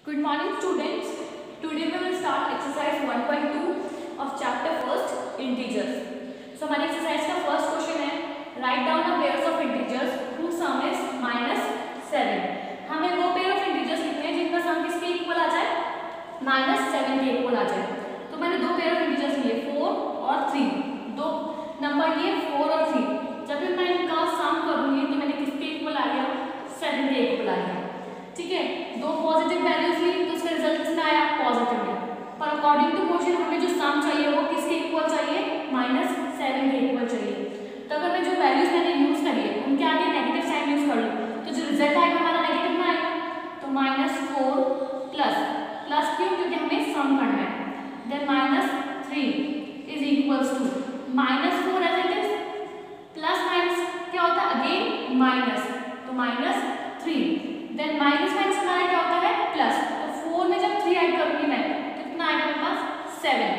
Good morning students. Today we will start exercise 1.2 of chapter first integers. So हमारी exercise का first question है write down the pairs of integers whose sum is -7. हमें वो pair of integers लिखने हैं जिनका sum किसके equal आ जाए -7 के equal आ जाए. तो मैंने दो pair of integers लिए 4 और 3. दो नंबर लिए 4 और 3. जब भी मैं इनका sum करूँगी तो मैंने किसके equal आ गया 7 के equal आ गया. ठीक है, दो पॉजिटिव वैल्यूज ली तो उसका रिजल्ट कितना आया पॉजिटिव में. पर अकॉर्डिंग टू क्वेश्चन हमें जो सम चाहिए वो किसके इक्वल चाहिए -7 के इक्वल चाहिए. तो अगर मैं जो वैल्यूज मैंने यूज करी है उनके आगे नेगेटिव साइन यूज कर लूँ तो जो रिजल्ट आएगा हमारा नेगेटिव में आएगा. तो -4 प्लस क्यों, क्योंकि हमें सम करना है. Then -3 is equals to -4 as it is plus minus क्या होता है अगेन माइनस, तो -3. देन माइनस हमारा क्या होता है प्लस. तो 4 में जब 3 ऐड करूंगी मैं तो कितना आएगा मेरे पास 7.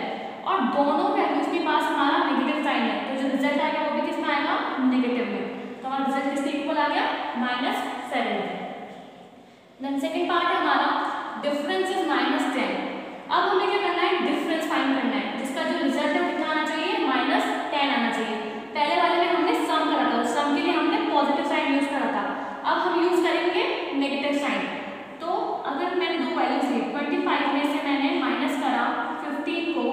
और दोनों वैल्यूज के पास हमारा नेगेटिव साइन है तो जो रिजल्ट आएगा वो भी किसमें आएगा नेगेटिव में. तो हमारा रिजल्ट किसके इक्वल आ गया -7. देन सेकंड पार्ट है हमारा डिफरेंस इज -10. अब हमें क्या करना है डिफरेंस फाइंड करना है जिसका जो रिजल्ट है कितना आना चाहिए -10 आना चाहिए. पहले वाले में हमने सम करा था, सम के लिए हमने पॉजिटिव साइन यूज करा था. अब हम यूज करेंगे नेगेटिव साइन. तो अगर मैंने दो वैल्यूज ली 25 में से मैंने माइनस करा 15 को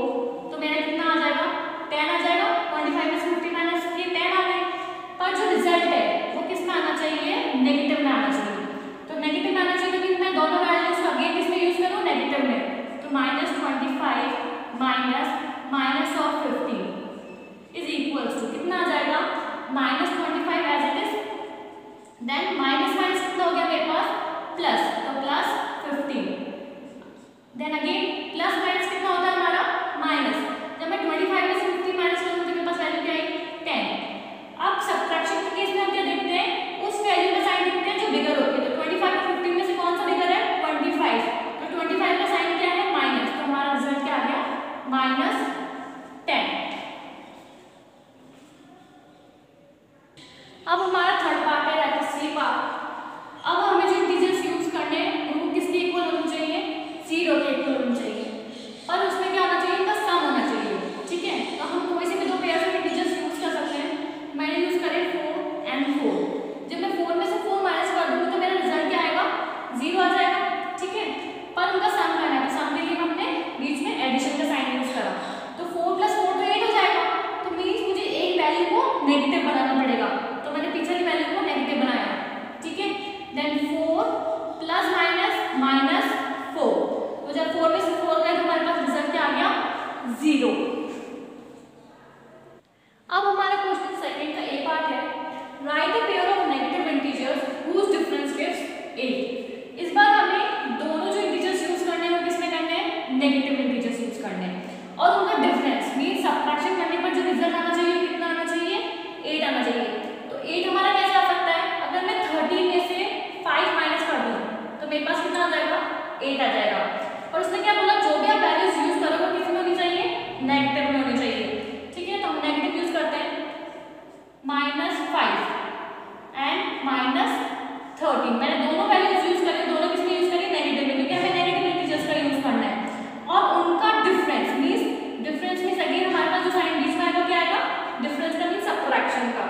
तो मेरा कितना आ जाएगा 10 आ जाएगा. 25 में से 50 माइनस किए 10 आ गए. पर जो रिजल्ट है वो किस में आना चाहिए नेगेटिव में आना चाहिए. तो नेगेटिव में आना चाहिए क्योंकि मैं दोनों वैल्यूज को अगेन किस में यूज करूँ नेगेटिव में. तो -25 minus of 15 is equals to कितना आ जाएगा -25 as it is. Then minus कितना हो गया मेरे पास प्लस, तो +15. देन अगेन प्लस माइनस कितना होता है हमारा माइनस. जब मैं 25 में से 50 माइनस करूँ तो मेरे पास वैल्यू क्या आई 10. अब सब्ट्रैक्शन के केस में हम क्या देखते हैं उस वैल्यू का साइन देखते हैं जो बिगर होती है. तो 25 और 50 में से कौन सा बिगर है 25. तो 25 का साइन क्या है माइनस. तो हमारा रिजल्ट क्या आ गया -10. अब हमारा थर्ड पार्ट है सी पार्ट. अब हमें जो इंटीजर्स यूज करने हैं उनको किसके इक्वल होने चाहिए 0 के इक्वल होने चाहिए. पर उसमें क्या होना चाहिए इनका सम होना चाहिए. ठीक है, तो हम कोई से भी दो पेयर ऑफ इंटीजर्स यूज कर सकते हैं. मैंने यूज करे 4 and 4. जब मैं 4 में से 4 माइनस कर दूंगी तो मेरा रिजल्ट क्या आएगा 0 आ जाएगा. ठीक है, पर उनका सम करना है तो सम के लिए हमने बीच में एडिशन का साइन यूज करा. तो 4 + 4 तो 8 हो जाएगा. तो मीन्स मुझे एक वैल्यू को नेगेटिव बनाना पड़ेगा. तो मैंने पीछे की वैल्यू को नेगेटिव बनाया. ठीक है, देन 4 प्लस माइनस 4. तो जब 4 में से 4 गए तो हमारे पास रिजल्ट क्या आ गया 0. अब हमारा क्वेश्चन सेकंड का ए पार्ट है write a pair of negative integers whose difference gives 8. इस बार हमें दोनों जो इंटीजर्स यूज करने हैं वो किसमें करने हैं नेगेटिव इंटीजर्स यूज करने हैं. और उनका डिफरेंस मींस सब्ट्रैक्शन करने पर जो रिजल्ट आना चाहिए कितना आना चाहिए 8 आना चाहिए. तो 8 हमारा कैसे आ सकता है अगर मैं 13 में से 5 माइनस कर दूं तो मेरे पास कितना आ जाएगा 8 आ जाएगा. और उसने क्या बोला जो भी आप वैल्यूज यूज करोगे किस में होनी चाहिए नेगेटिव में होनी चाहिए. ठीक है, तो हम नेगेटिव यूज करते हैं -5 एंड -13. मैंने दोनों वैल्यूज यूज करी, दोनों किस में यूज करी नेगेटिव में क्योंकि हमें नेगेटिव इंटीजर्स का यूज करना है. और उनका डिफरेंस मींस अगेन हमारे पास जो साइन बीच में आएगा क्या आएगा डिफरेंस का मींस सब्ट्रैक्शन का.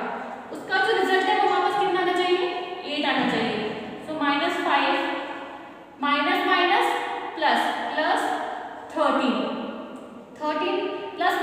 उसका जो रिजल्ट है वो हमारे पास कितना आना चाहिए 8 आना चाहिए. सो -5 माइनस प्लस 13 प्लस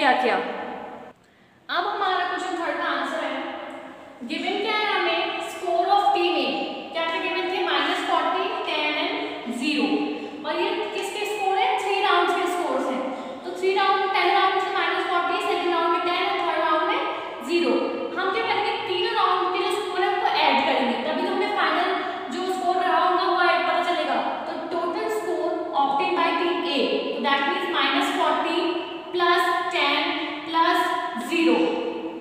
क्या किया। अब हमारा क्वेश्चन थर्ड का आंसर है गिवन क्या है हमें स्कोर ऑफ टीम ए क्या क्या गिवन थे -40 10 एंड 0 और ये किसके स्कोर है 3 राउंड्स के स्कोर्स हैं। तो 3 राउंड 10 राउंड में -40 सेकंड राउंड में 10 और थर्ड राउंड में 0। हम क्या करेंगे तीनों राउंड के जो स्कोर है उनको ऐड करेंगे तभी तो हमें फाइनल जो स्कोर रहा होगा वो ऐड पता चलेगा। तो total score obtain by team A तो दैट मींस -40 प्लस 10 प्लस 0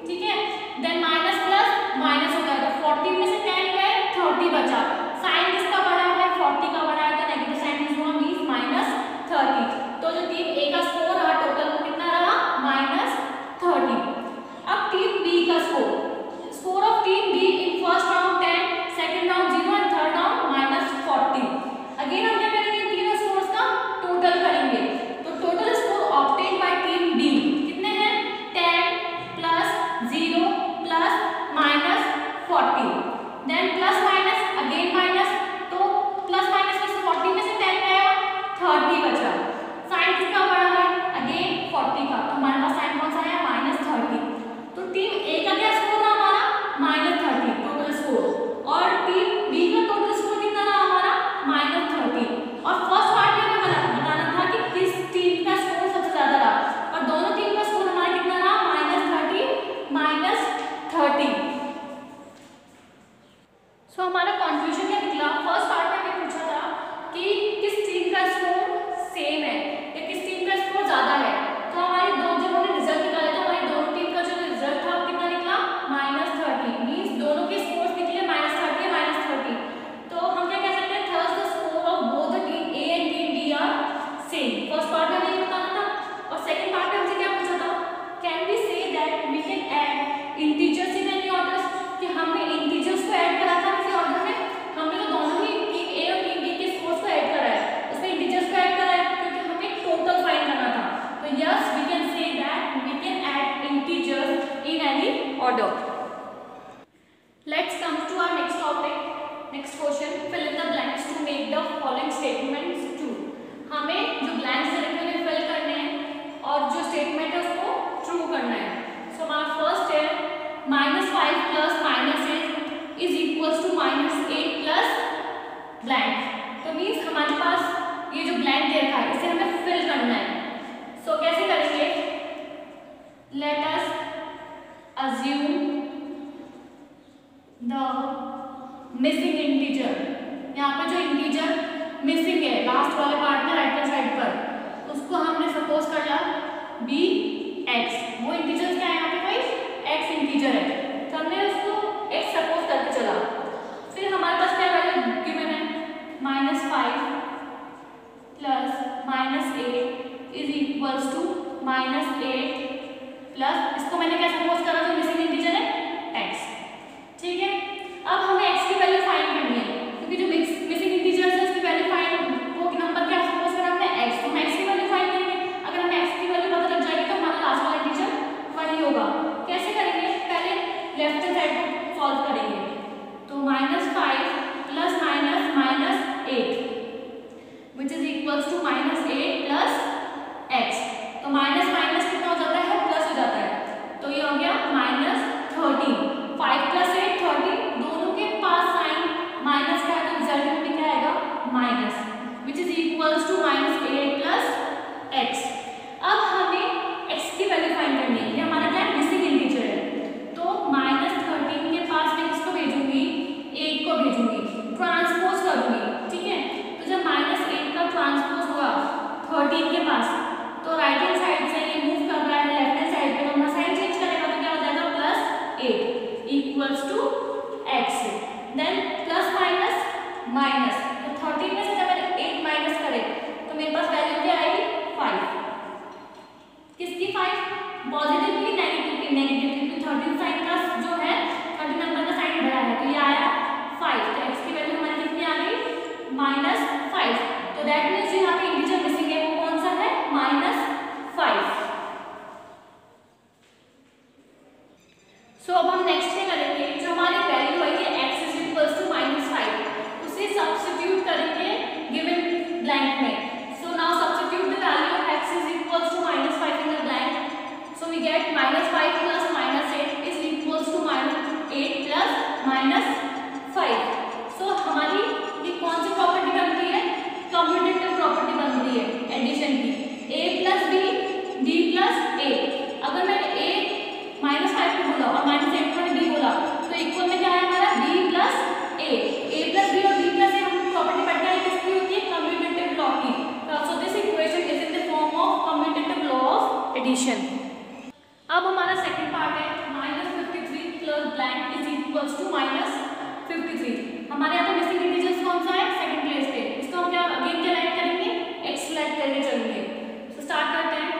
ठीक है। देन माइनस प्लस माइनस हो गया तो 40 में से 10 गए 30 बचा। साइन किसका बड़ा है 40 का बड़ा है तो नेगेटिव साइन यूज हुआ मींस -30। तो जो टीम ए का स्कोर रहा टोटल वो कितना रहा -30। अब टीम बी का score of team B in first round 10 second round 0 and third round -40। Again हम क्या करेंगे तीनों स्कोर्स का टोटल करेंगे। तो total score obtain by team B कितने हैं 10 plus 0 plus -40 then plus minus again minus तो प्लस माइनस में से 40 में से 10 गया 30 बचा। साइन किसका बड़ा है अगेन 40 का तो हमारे पास साइन कौन सा आया -30। तो टीम ए का क्या स्कोर रहा हमारा -30 टोटल स्कोर और टीम बी का टोटल स्कोर कितना रहा हमारा -30। और फर्स्ट पार्ट में हमें बताना था कि किस टीम का स्कोर सबसे ज्यादा रहा और दोनों टीम का स्कोर हमारा कितना रहा -30। सो हमारा कंक्लूजन क्या निकला फर्स्ट पार्ट में हमें पूछा था कि किस टीम का स्कोर सेम है या किस टीम का स्कोर ज्यादा है। तो हमारी दो जब हमने रिजल्ट निकाला तो हमारी दोनों टीम का जो रिजल्ट था वो कितना निकला -30 मींस दोनों के स्कोर्स निकले -30 -30। तो हम क्या कह सकते हैं thus the score of both the team A and team B are same. First part में हमें बताना था और सेकंड पार्ट में हमसे क्या पूछा था can we say that we can add integers in any orders कि हमने इंटीजर्स को ऐड करा था किसी ऑर्डर में। हमने तो दोनों ही टीम ए और टीम बी के स्कोर्स को ऐड करा है उसमें इंटीजर्स को ऐड करा है क्योंकि हमें टोटल फाइंड करना था। तो yes we can say that we can add integers in any order. Let's come to our next topic next question fill in the blanks to make the following statements true. हमें जो blanks directly fill करने हैं और जो statement है उसको true करना है। सो हमारा फर्स्ट है -5 plus -8 is equals to -8 plus blank. तो मीन्स हमारे पास ये जो ब्लैंक दे रखा है इसे हमें फिल करना है। सो कैसे करेंगे let us assume the missing integer. यहाँ पर जो इंटीजर मिसिंग है लास्ट वाले पार्ट में राइट हैंड साइड पर उसको हमने सपोज कर लिया बी एक्स। वो इंटीजर क्या है यहाँ पे कोई एक्स इंटीजर है तो हमने उसको एक्स सपोज करके चला। फिर हमारे पास क्या वैल्यू गिवन है -5 plus -8 is equals to -8 plus इसको मैंने क्या सपोज करा जो मिसिंग इंटीजर है एक्स। ठीक है अब हमें एक्स की वैल्यू फाइंड करनी है क्योंकि जो मिसिंग इंटीजर है उसकी वैल्यू फाइंड वो नंबर क्या सपोज करा हमने एक्स तो हम एक्स की वैल्यू फाइंड करेंगे। अगर हमें एक्स की वैल्यू पता लग जाएगी तो हमारा लास्ट वाला इंटीजर वही होगा। कैसे करेंगे पहले लेफ्ट हैंड साइड को सॉल्व करेंगे तो -5 plus -8 which is equals to -8 plus X. तो माइनस माइनस कितना हो जाता है प्लस हो जाता है तो ये हो गया -13। 5 प्लस 8 13 दोनों के पास साइन माइनस का है तो रिजल्ट में क्या आएगा minus which is equals to -8 plus X. अब हमें एक्स की वैल्यू फाइंड करनी है। ये हमारा क्या मिसिंग इंटीजर है तो -13 के पास मैं किसको भेजूंगी 8 को भेजूंगी ट्रांसपोज करूंगी। ठीक है तो जब -8 का ट्रांसपोज हुआ 13 के पास तो राइट हैंड साइड से ये मूव कर रहा है लेफ्ट हैंड साइड पे तो अपना साइन चेंज करेगा तो क्या हो जाएगा +8 equals to X. Then plus minus minus तो 13 में से जब मैंने 8 माइनस करे तो मेरे पास वैल्यू क्या आएगी 5। किसकी 5 पॉजिटिव की नेगेटिव की नेगेटिव क्योंकि 13 साइन का जो है 13 नंबर का साइन बड़ा है तो ये आया 5 तो x की वैल्यू हमारी कितनी आ गई -5। तो दैट मींस यहाँ पे इंटीजर मिसिंग है वो कौन सा है -5। सो अब हम नेक्स्ट क्या करेंगे जो हमारी वैल्यू आई है x इज इक्वल्स टू -5 उसे सब्स्टिट्यूट करेंगे गिवन ब्लैंक में। सो now substitute the value of x is equals to -5 in the blank. So we get -5 plus -8 is equals to -8 plus -5। So हमारी ये कौन सी प्रॉपर्टी बन रही है? कम्यूटेटिव प्रॉपर्टी बन रही है एडिशन की। a plus b plus a। अगर मैंने a -5 को बोला और -8 को b बोला तो इक्वल में क्या है हमारा b plus a plus b और b प्लस a हम प्रॉपर्टी पढ़ के किसकी होती है? कम्यूटेटिव लॉ की। So this equation is in the form of commutative law of addition. अब हमारा सेकंड पार्ट है -53 plus blank is equals to -53। हमारे यहाँ पे मिसिंग इंटीजर्स कौन सा है? सेकंड प्लेस पे। इसको हम क्या अगेन क्या ऐड करेंगे? x ऐड करके चलेंगे। सो स्टार्ट करते हैं।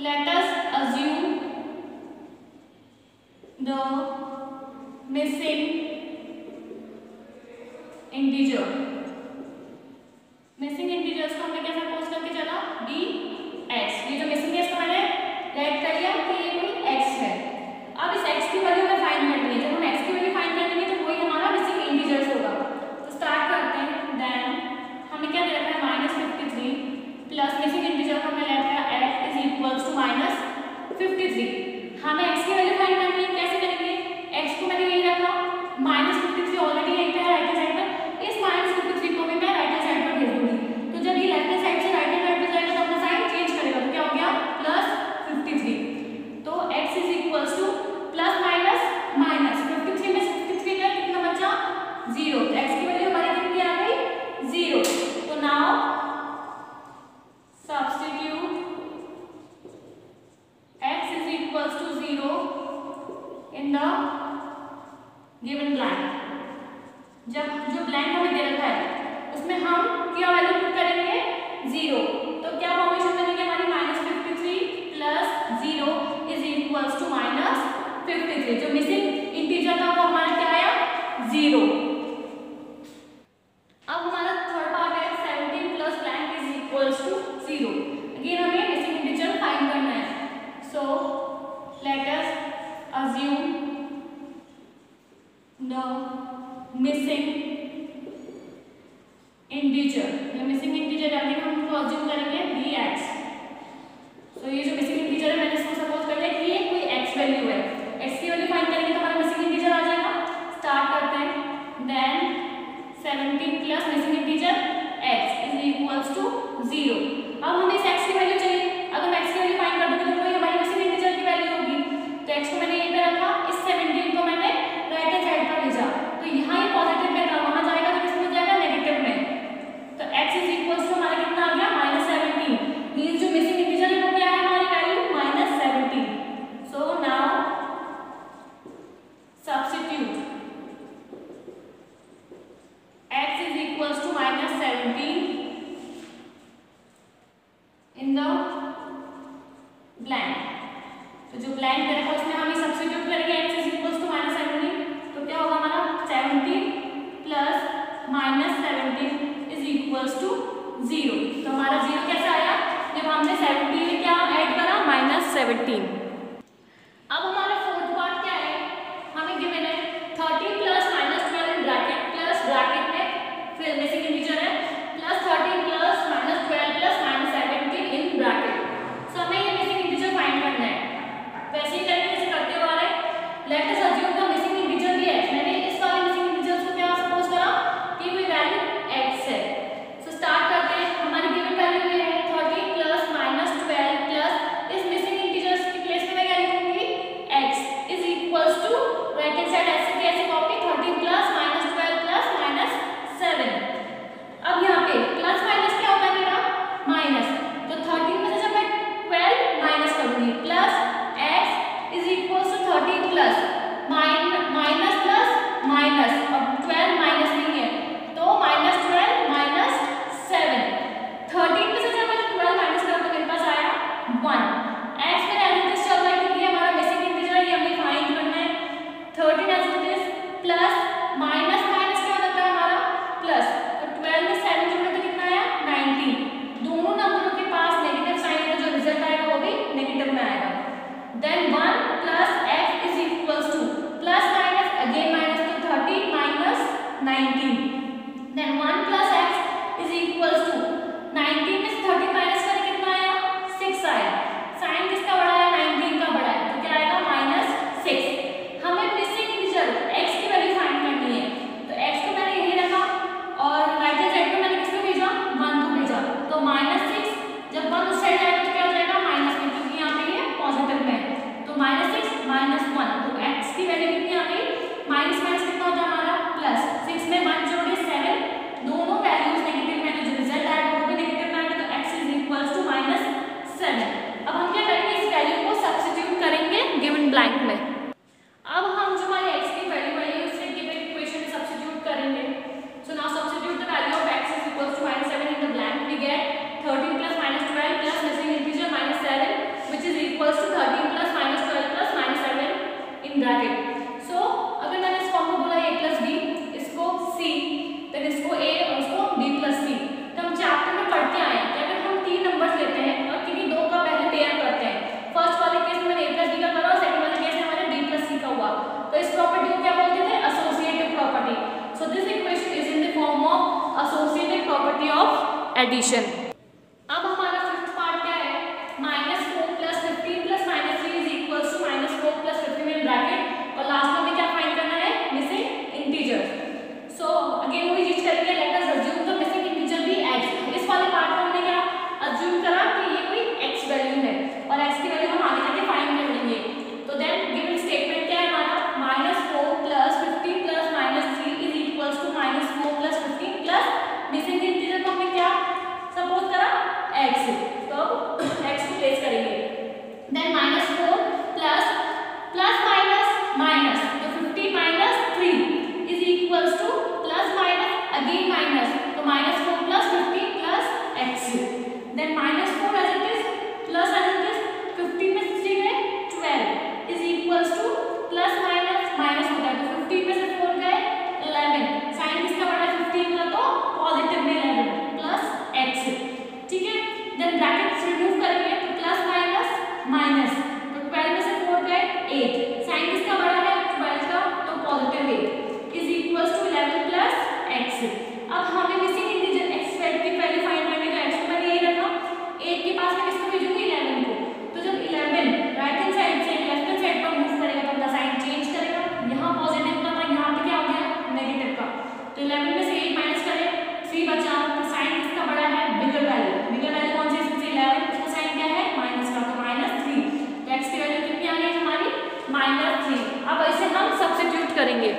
Late us assume the missing integer. Missing integers को हमने कैसे पोस्ट करके चला? dx। ये जो मिसिंग है इसको मैंने ऐड कर लिया कि ये कोई x है। अब इस x की वैल्यू हमें फाइंड करनी है। जब हम x की वैल्यू फाइंड करेंगे तो वही हमारा मिसिंग इंटीजर्स होगा। तो स्टार्ट करते हैं। देन हमें क्या दे रखा है? -53 प्लस मिसिंग इंटीजर हमने ले रखा है x इज इक्वल्स टू -53। हमें x की वैल्यू फाइंड करनी है। कैसे करेंगे? x को मैंने यही रखा -53 ऑलरेडी यहीं पे है राइट हैंड साइड पर। इस -53 को भी मैं राइट हैंड साइड पर भेज दूंगी। तो जब ये लेफ्ट हैंड साइड से राइट हैंड साइड पर जाएगा तो अपना साइन चेंज करेगा। तो क्या हो गया? +53। तो x is equals to plus minus minus 53 में 53 गया कितना बचा? 0। तो x की वैल्यू हमारी कितनी आ गई? 0। तो now substitute x is equals to 0 in the given blank। जब जो ब्लैंक हमें दे रखा है उसमें हम क्या वैल्यू पुट करेंगे? 0। तो क्या फॉर्मेशन बनेगी हमारी? -53 प्लस 0 इज इक्वल्स टू -53। जो मिसिंग इंटीजर था वो हमारा क्या आया? 0। अब हमारा थर्ड पार्ट है 17 plus blank is equals to 0। Again हमें मिसिंग इंटीजर फाइंड करना है। So let us assume the missing integer। जो मिसिंग इंटीजर है हम उसको अज्यूम करेंगे dx। तो ये जो मिसिंग इंटीजर है मैंने इसको सपोज कर लिया कि ये कोई x वैल्यू है। x की वैल्यू फाइंड करेंगे तो हमारा मिसिंग इंटीजर आ जाएगा। स्टार्ट करते हैं। Then 17 plus missing integer x is equals to 0। अब हमें इस x की वैल्यू चाहिए। अगर मैं x की वैल्यू फाइंड कर दूंगी तो वही हमारी मिसिंग इंटीजर की वैल्यू होगी। तो x को मैंने यहीं पे रखा, इस 17 को मैंने राइट हैंड साइड पर भेजा। तो यहाँ ये पॉजिटिव में था, वहां जाएगा तो किसमें जाएगा? नेगेटिव में। तो x इज इक्वल्स टू हमारा कितना आ गया? -17। मींस जो मिसिंग इंटीजर है वो क्या है हमारी value? -17। So now substitute x is equals to -17 in the blank. तो जो ब्लैंक दे रखा है उसमें हम ये सब्स्टिट्यूट करेंगे x इज इक्वल्स टू -17। तो क्या होगा हमारा? 17 प्लस -17 इज इक्वल्स टू 0। तो हमारा 0 कैसे आया? जब हमने 17 में क्या ऐड करा? -17। अब हमारा फोर्थ पार्ट क्या है? हमें गिवन है 30 plus -12 in bracket plus bracket में फिर मिसिंग इंटीजर है plus 13 plus -12 plus -17 in bracket. So हमें ये मिसिंग इंटीजर फाइंड करना है। वैसे ही करेंगे जैसे करते हुए आ रहे हैं। Late us assume the missing integer भी x। मैंने इस वाले मिसिंग इंटीजर को क्या सपोज करा कि कोई वैल्यू x है। सो स्टार्ट करते हैं। हमारी गिवन वैल्यू ये है 30 प्लस -12 प्लस इस मिसिंग इंटीजर्स की प्लेस एडिशन। अब हमारा फिफ्थ पार्ट क्या है, -4 + 15 + -3 is equal to -4 + 15 in bracket, और लास्ट में भी क्या फाइंड करना है, मिसिंग इंटीजर। सो अगेन वही चीज करेंगे, let us assume the missing integer be x। इस वाले पार्ट में हमने क्या अज्यूम करा कि ये कोई x वैल्यू है और x की वैल्यू हम आगे जाके फाइंड कर लेंगे। तो देन गिवन स्टेटमेंट क्या है हमारा, -4 + 15 + -3 is equal to -4 + 15 plus missing integer को हमने क्या सपोज करा x, तो x को प्लेस करेंगे। देन -4 प्लस माइनस, तो 50 - 3 is equal to plus minus again minus, तो -4 + 15 + x। Then -4 as it is plus as it is 15 में 3 में 12 is equal to plus minus होता है, तो 15 में से 4 गए 11, साइन किसका बड़ा है 15 का, तो पॉजिटिव में 11 प्लस x, ठीक है। देन ब्रैकेट रिमूव करेंगे तो प्लस माइनस, तो 12 में से 4 गए 8, साइन किसका बड़ा है 12 का, तो positive 8 is equal to 11 plus x। अब हमें मिसिंग इंटीजर x की वैल्यू फाइंड करनी है, तो x को मैंने यही रखा, 8 के पास में किसको भेजूंगी 11 को, तो जब 11 राइट हैंड साइड से लेफ्ट हैंड साइड पर मूव करेगा तो अपना साइन चेंज करेगा, यहाँ पॉजिटिव का था यहाँ पे क्या हो गया नेगेटिव का, तो 11 में से 8 माइनस करें 3 बचा, तो साइन किसका बड़ा है बिगर वैल्यू कौन सी है, इसमें से 11, इसका साइन क्या है माइनस का, तो -3, तो x की वैल्यू कितनी आ गई हमारी -3। अब इसे हम सब्स्टिट्यूट करेंगे।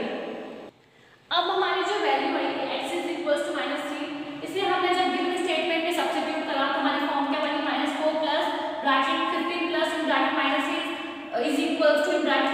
अब हमारी जो वैल्यू आई x इज इक्वल टू -3, इसे हमने जब गिवन स्टेटमेंट में सब्स्टिट्यूट करा तो हमारी फॉर्म क्या बनी, -4 plus bracket 15 plus in bracket -3 is equal to in bracket